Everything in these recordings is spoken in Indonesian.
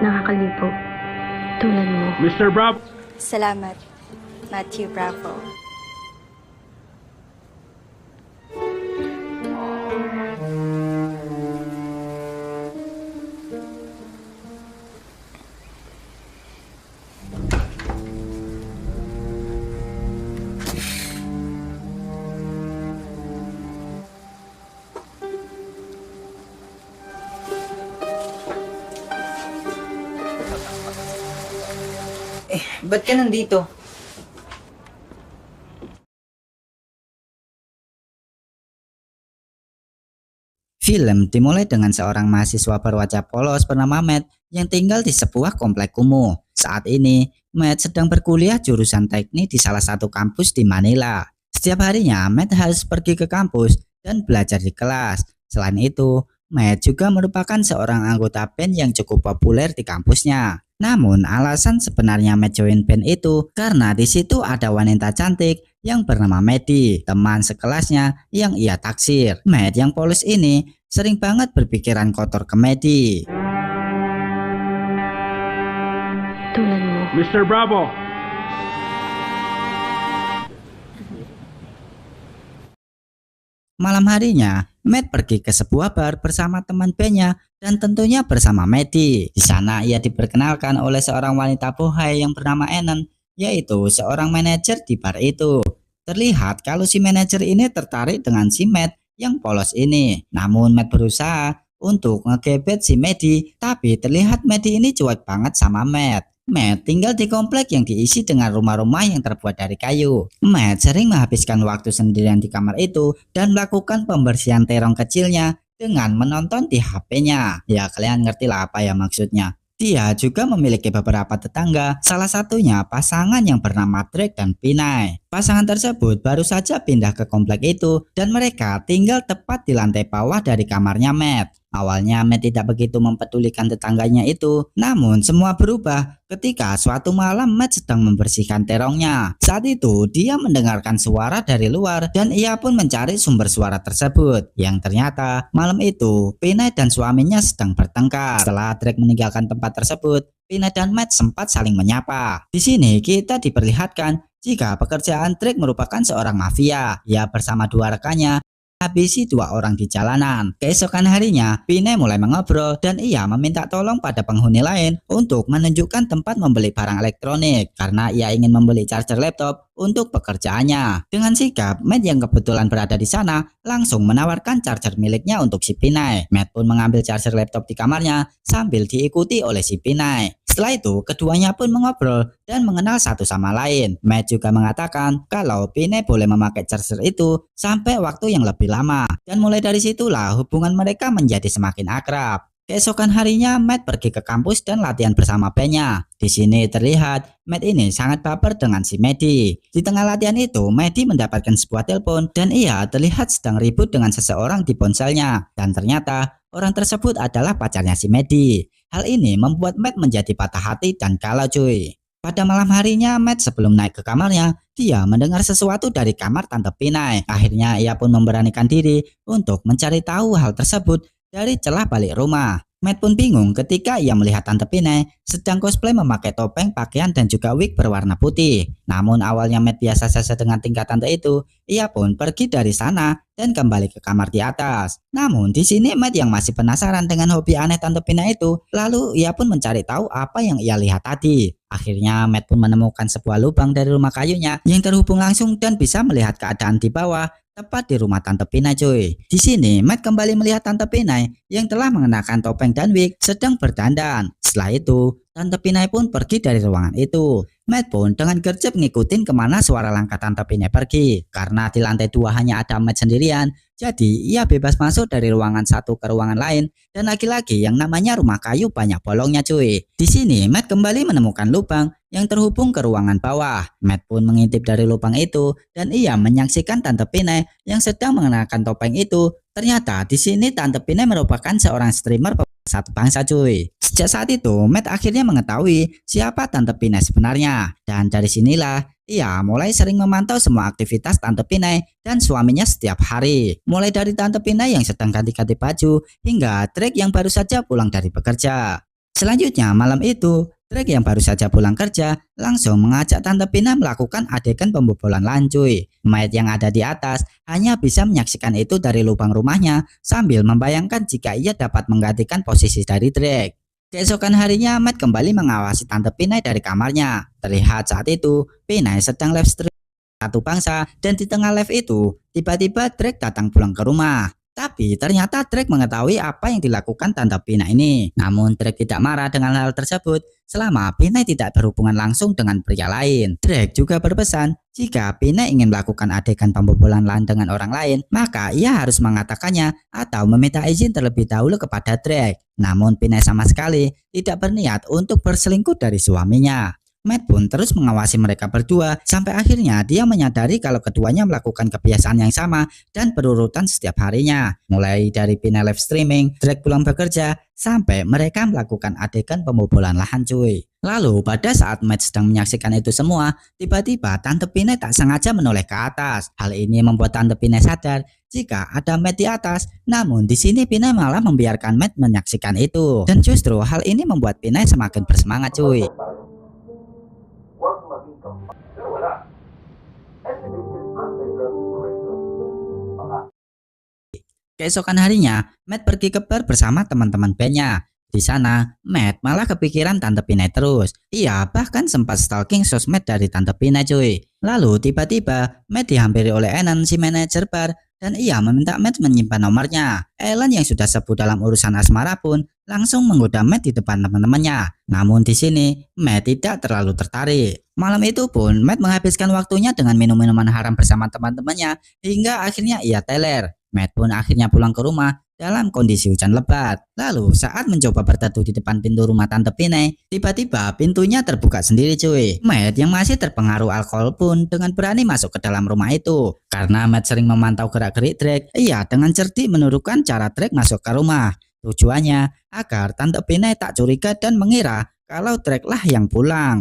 nakakalibo. Tulad mo. Mr. Bravo! Salamat, Matthew Bravo. Ba't ka nandito? Film dimulai dengan seorang mahasiswa berwajah polos bernama Matt yang tinggal di sebuah komplek kumuh. Saat ini, Matt sedang berkuliah jurusan teknik di salah satu kampus di Manila. Setiap harinya, Matt harus pergi ke kampus dan belajar di kelas. Selain itu, Matt juga merupakan seorang anggota band yang cukup populer di kampusnya. Namun alasan sebenarnya Matt join band itu karena di situ ada wanita cantik yang bernama Maddie, teman sekelasnya yang ia taksir. Matt yang polos ini sering banget berpikiran kotor ke Maddie. Tulad mo. Mr. Bravo! Malam harinya, Matt pergi ke sebuah bar bersama teman bandnya dan tentunya bersama Maddie. Di sana ia diperkenalkan oleh seorang wanita bohai yang bernama Annan, yaitu seorang manajer di bar itu. Terlihat kalau si manajer ini tertarik dengan si Matt yang polos ini. Namun Matt berusaha untuk ngegebet si Maddie, tapi terlihat Maddie ini cuek banget sama Matt. Matt tinggal di komplek yang diisi dengan rumah-rumah yang terbuat dari kayu. Matt sering menghabiskan waktu sendirian di kamar itu dan melakukan pembersihan terong kecilnya dengan menonton di HP-nya. Ya kalian ngerti lah apa ya maksudnya. Dia juga memiliki beberapa tetangga, salah satunya pasangan yang bernama Drake dan Pinay. Pasangan tersebut baru saja pindah ke komplek itu dan mereka tinggal tepat di lantai bawah dari kamarnya Matt. Awalnya Matt tidak begitu mempedulikan tetangganya itu, namun semua berubah ketika suatu malam Matt sedang membersihkan terongnya. Saat itu dia mendengarkan suara dari luar dan ia pun mencari sumber suara tersebut. Yang ternyata malam itu Pinay dan suaminya sedang bertengkar. Setelah Drake meninggalkan tempat tersebut, Pinay dan Matt sempat saling menyapa. Di sini kita diperlihatkan jika pekerjaan Drake merupakan seorang mafia. Ia bersama dua rekannya habisi dua orang di jalanan. Keesokan harinya, Pinay mulai mengobrol dan ia meminta tolong pada penghuni lain untuk menunjukkan tempat membeli barang elektronik karena ia ingin membeli charger laptop untuk pekerjaannya. Dengan sigap, Matt yang kebetulan berada di sana langsung menawarkan charger miliknya untuk si Pinay. Matt pun mengambil charger laptop di kamarnya sambil diikuti oleh si Pinay. Setelah itu, keduanya pun mengobrol dan mengenal satu sama lain. Matt juga mengatakan kalau Pinay boleh memakai charger itu sampai waktu yang lebih lama. Dan mulai dari situlah hubungan mereka menjadi semakin akrab. Keesokan harinya, Matt pergi ke kampus dan latihan bersama bandnya. Di sini terlihat Matt ini sangat baper dengan si Maddie. Di tengah latihan itu, Maddie mendapatkan sebuah telepon dan ia terlihat sedang ribut dengan seseorang di ponselnya. Dan ternyata orang tersebut adalah pacarnya si Maddie. Hal ini membuat Matt menjadi patah hati dan galau cuy. Pada malam harinya, Matt sebelum naik ke kamarnya, dia mendengar sesuatu dari kamar Tante Pinay. Akhirnya ia pun memberanikan diri untuk mencari tahu hal tersebut dari celah balik rumah. Matt pun bingung ketika ia melihat Tante Pinay sedang cosplay memakai topeng, pakaian dan juga wig berwarna putih. Namun awalnya Matt biasa saja dengan tingkah tante itu, ia pun pergi dari sana dan kembali ke kamar di atas. Namun di sini Matt yang masih penasaran dengan hobi aneh Tante Pinay itu, lalu ia pun mencari tahu apa yang ia lihat tadi. Akhirnya Matt pun menemukan sebuah lubang dari rumah kayunya yang terhubung langsung dan bisa melihat keadaan di bawah. Tepat di rumah Tante Pinay cuy. Di sini Matt kembali melihat Tante Pinay yang telah mengenakan topeng dan wig sedang berdandan. Setelah itu Tante Pinay pun pergi dari ruangan itu. Matt pun dengan gercep ngikutin kemana suara langkah Tante Pinay pergi. Karena di lantai 2 hanya ada Matt sendirian, jadi ia bebas masuk dari ruangan satu ke ruangan lain. Dan lagi-lagi yang namanya rumah kayu banyak bolongnya cuy. Di sini Matt kembali menemukan lubang yang terhubung ke ruangan bawah. Matt pun mengintip dari lubang itu dan ia menyaksikan Tante Pinay yang sedang mengenakan topeng itu. Ternyata di sini Tante Pinay merupakan seorang streamer satu bangsa cuy. Sejak saat itu Matt akhirnya mengetahui siapa Tante Pinay sebenarnya. Dan dari sinilah ia mulai sering memantau semua aktivitas Tante Pinay dan suaminya setiap hari. Mulai dari Tante Pinay yang sedang ganti-ganti baju hingga Drake yang baru saja pulang dari bekerja. Selanjutnya malam itu, Drake yang baru saja pulang kerja langsung mengajak Tante Pina melakukan adegan pembobolan LAN cuy. Matt yang ada di atas hanya bisa menyaksikan itu dari lubang rumahnya sambil membayangkan jika ia dapat menggantikan posisi dari Drake. Keesokan harinya Matt kembali mengawasi Tante Pinay dari kamarnya. Terlihat saat itu Pinay sedang live stream satu bangsa dan di tengah live itu tiba-tiba Drake datang pulang ke rumah. Tapi ternyata Drake mengetahui apa yang dilakukan Tante Pinay ini. Namun Drake tidak marah dengan hal tersebut selama Pinay tidak berhubungan langsung dengan pria lain. Drake juga berpesan jika Pinay ingin melakukan adegan pembobolan LAN dengan orang lain, maka ia harus mengatakannya atau meminta izin terlebih dahulu kepada Drake. Namun Pinay sama sekali tidak berniat untuk berselingkuh dari suaminya. Matt pun terus mengawasi mereka berdua sampai akhirnya dia menyadari kalau keduanya melakukan kebiasaan yang sama dan berurutan setiap harinya. Mulai dari Pinay live streaming, Drake pulang bekerja, sampai mereka melakukan adegan pembobolan lahan cuy. Lalu pada saat Matt sedang menyaksikan itu semua, tiba-tiba Tante Pinay tak sengaja menoleh ke atas. Hal ini membuat Tante Pinay sadar jika ada Matt di atas, namun di sini Pinay malah membiarkan Matt menyaksikan itu. Dan justru hal ini membuat Pinay semakin bersemangat cuy. Keesokan harinya, Matt pergi ke bar bersama teman-teman bandnya. Di sana, Matt malah kepikiran Tante Pinay terus. Ia bahkan sempat stalking sosmed dari Tante Pinay cuy. Lalu tiba-tiba, Matt dihampiri oleh Ellen si manajer bar dan ia meminta Matt menyimpan nomornya. Ellen yang sudah sebut dalam urusan asmara pun langsung menggoda Matt di depan teman-temannya. Namun di sini, Matt tidak terlalu tertarik. Malam itu pun, Matt menghabiskan waktunya dengan minum minuman haram bersama teman-temannya hingga akhirnya ia teler. Matt pun akhirnya pulang ke rumah dalam kondisi hujan lebat. Lalu saat mencoba berteduh di depan pintu rumah Tante Pinay, tiba-tiba pintunya terbuka sendiri cuy. Matt yang masih terpengaruh alkohol pun dengan berani masuk ke dalam rumah itu. Karena Matt sering memantau gerak-gerik Drake, ia dengan cerdik menurunkan cara Drake masuk ke rumah. Tujuannya agar Tante Pinay tak curiga dan mengira kalau Drake lah yang pulang.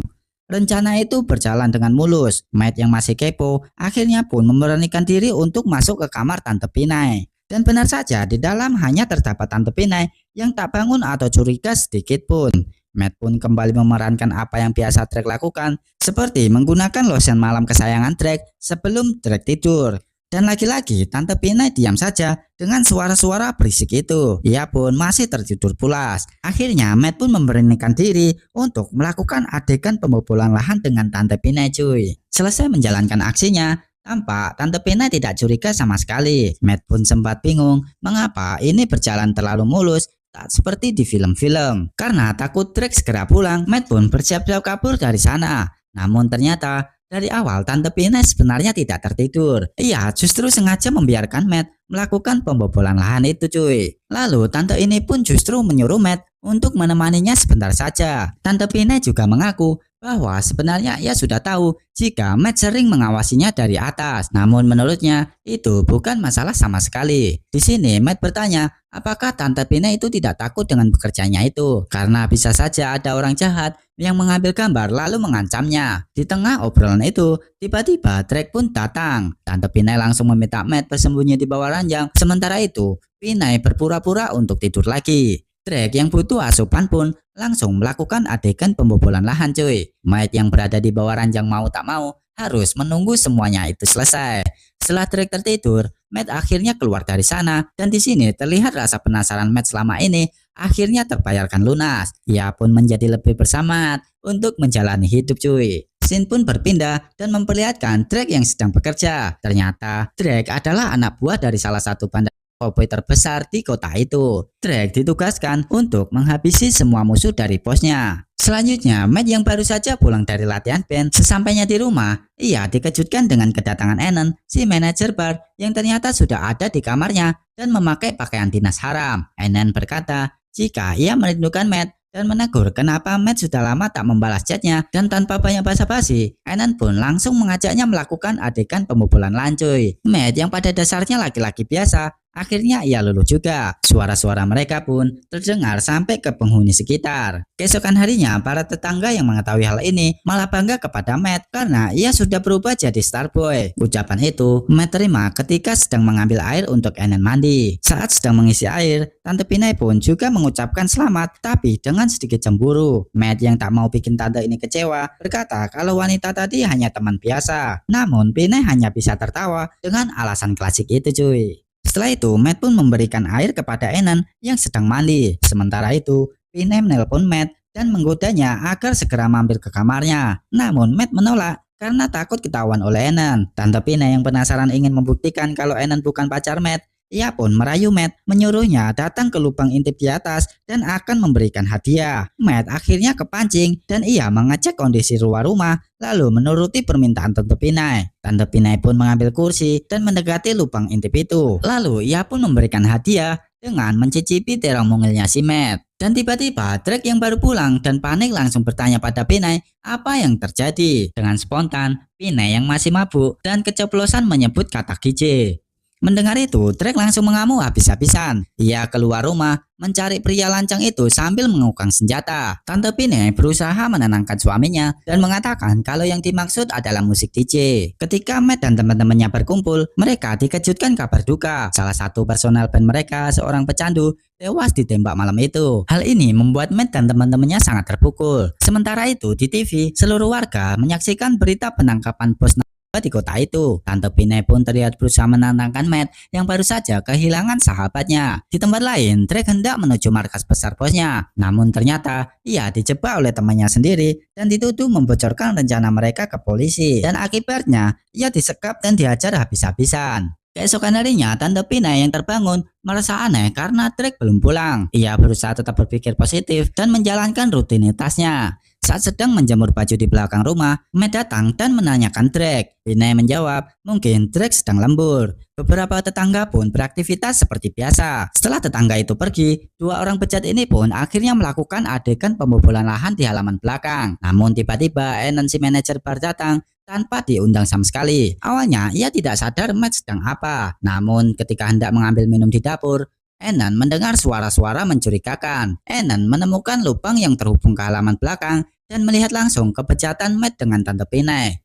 Rencana itu berjalan dengan mulus. Matt yang masih kepo akhirnya pun memberanikan diri untuk masuk ke kamar Tante Pinay. Dan benar saja di dalam hanya terdapat Tante Pinay yang tak bangun atau curiga sedikit pun. Matt pun kembali memerankan apa yang biasa Drake lakukan, seperti menggunakan lotion malam kesayangan Drake sebelum Drake tidur. Dan lagi-lagi Tante Pinay diam saja dengan suara-suara berisik itu. Ia pun masih tertidur pulas. Akhirnya Matt pun memberanikan diri untuk melakukan adegan pembobolan lahan dengan Tante Pinay cuy. Selesai menjalankan aksinya, tampak Tante Pinay tidak curiga sama sekali. Matt pun sempat bingung mengapa ini berjalan terlalu mulus, tak seperti di film-film. Karena takut Drake segera pulang, Matt pun bersiap-siap kabur dari sana. Namun ternyata dari awal Tante Pinay sebenarnya tidak tertidur. Ia justru sengaja membiarkan Matt melakukan pembobolan lahan itu cuy. Lalu tante ini pun justru menyuruh Matt untuk menemaninya sebentar saja. Tante Pinay juga mengaku bahwa sebenarnya ia sudah tahu jika Matt sering mengawasinya dari atas. Namun menurutnya itu bukan masalah sama sekali. Di sini Matt bertanya apakah Tante Pinay itu tidak takut dengan bekerjanya itu. Karena bisa saja ada orang jahat yang mengambil gambar lalu mengancamnya. Di tengah obrolan itu, tiba-tiba Drake pun datang. Tante Pinay langsung meminta Matt bersembunyi di bawah ranjang. Sementara itu, Pinay berpura-pura untuk tidur lagi. Drake yang butuh asupan pun langsung melakukan adegan pembobolan lahan cuy. Matt yang berada di bawah ranjang mau tak mau harus menunggu semuanya itu selesai. Setelah Drake tertidur, Matt akhirnya keluar dari sana dan di sini terlihat rasa penasaran Matt selama ini akhirnya terbayarkan lunas. Ia pun menjadi lebih bersemangat untuk menjalani hidup cuy. Scene pun berpindah dan memperlihatkan Drake yang sedang bekerja. Ternyata Drake adalah anak buah dari salah satu bandar cowboy terbesar di kota itu. Drake ditugaskan untuk menghabisi semua musuh dari bosnya. Selanjutnya, Matt yang baru saja pulang dari latihan band, sesampainya di rumah, ia dikejutkan dengan kedatangan Ellen, si manajer bar yang ternyata sudah ada di kamarnya dan memakai pakaian dinas haram. Ellen berkata jika ia merindukan Matt dan menegur kenapa Matt sudah lama tak membalas chatnya, dan tanpa banyak basa-basi, Ellen pun langsung mengajaknya melakukan adegan pembobolan lancuy. Matt yang pada dasarnya laki-laki biasa Akhirnya ia luluh juga. Suara-suara mereka pun terdengar sampai ke penghuni sekitar. Keesokan harinya, para tetangga yang mengetahui hal ini malah bangga kepada Matt karena ia sudah berubah jadi Starboy. Ucapan itu Matt terima ketika sedang mengambil air untuk Enen mandi. Saat sedang mengisi air, Tante Pinay pun juga mengucapkan selamat, tapi dengan sedikit cemburu. Matt yang tak mau bikin tante ini kecewa berkata kalau wanita tadi hanya teman biasa. Namun Pinay hanya bisa tertawa dengan alasan klasik itu cuy. Setelah itu, Matt pun memberikan air kepada Enen yang sedang mandi. Sementara itu, Pinay menelpon Matt dan menggodanya agar segera mampir ke kamarnya. Namun Matt menolak karena takut ketahuan oleh Enen. Tante Pinay yang penasaran ingin membuktikan kalau Enen bukan pacar Matt. Ia pun merayu Matt, menyuruhnya datang ke lubang intip di atas dan akan memberikan hadiah. Matt akhirnya kepancing dan ia mengecek kondisi luar rumah lalu menuruti permintaan Tante Pinay. Tante Pinay pun mengambil kursi dan mendekati lubang intip itu. Lalu ia pun memberikan hadiah dengan mencicipi terong mungilnya si Matt. Dan tiba-tiba Drake yang baru pulang dan panik langsung bertanya pada Pinay apa yang terjadi. Dengan spontan, Pinay yang masih mabuk dan keceplosan menyebut kata GJ. Mendengar itu, Drake langsung mengamuk habis-habisan. Ia keluar rumah mencari pria lancang itu sambil mengukang senjata. Tante Pinay berusaha menenangkan suaminya dan mengatakan kalau yang dimaksud adalah musik DJ. Ketika Matt dan teman-temannya berkumpul, mereka dikejutkan kabar duka. Salah satu personel band mereka, seorang pecandu, tewas ditembak malam itu. Hal ini membuat Matt dan teman-temannya sangat terpukul. Sementara itu di TV, seluruh warga menyaksikan berita penangkapan bos di kota itu. Tante Pinay pun terlihat berusaha menenangkan Matt yang baru saja kehilangan sahabatnya. Di tempat lain, Drake hendak menuju markas besar bosnya. Namun ternyata ia dijebak oleh temannya sendiri dan dituduh membocorkan rencana mereka ke polisi. Dan akibatnya ia disekap dan dihajar habis-habisan. Keesokan harinya, Tante Pinay yang terbangun merasa aneh karena Drake belum pulang. Ia berusaha tetap berpikir positif dan menjalankan rutinitasnya. Saat sedang menjemur baju di belakang rumah, Matt datang dan menanyakan Drake. Pinay menjawab, mungkin Drake sedang lembur. Beberapa tetangga pun beraktivitas seperti biasa. Setelah tetangga itu pergi, dua orang bejat ini pun akhirnya melakukan adegan pembobolan lahan di halaman belakang. Namun tiba-tiba Enen si manajer bar datang tanpa diundang sama sekali. Awalnya ia tidak sadar Matt sedang apa. Namun ketika hendak mengambil minum di dapur, Enen mendengar suara-suara mencurigakan. Enen menemukan lubang yang terhubung ke halaman belakang dan melihat langsung kebejatan Matt dengan Tante Pinay.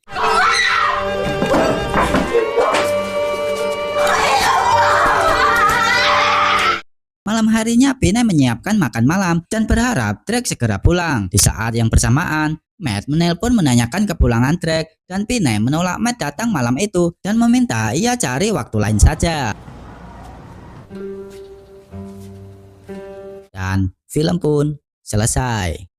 Malam harinya Pinay menyiapkan makan malam dan berharap Drake segera pulang. Di saat yang bersamaan, Matt menelpon menanyakan kepulangan Drake dan Pinay menolak Matt datang malam itu dan meminta ia cari waktu lain saja. Dan film pun selesai.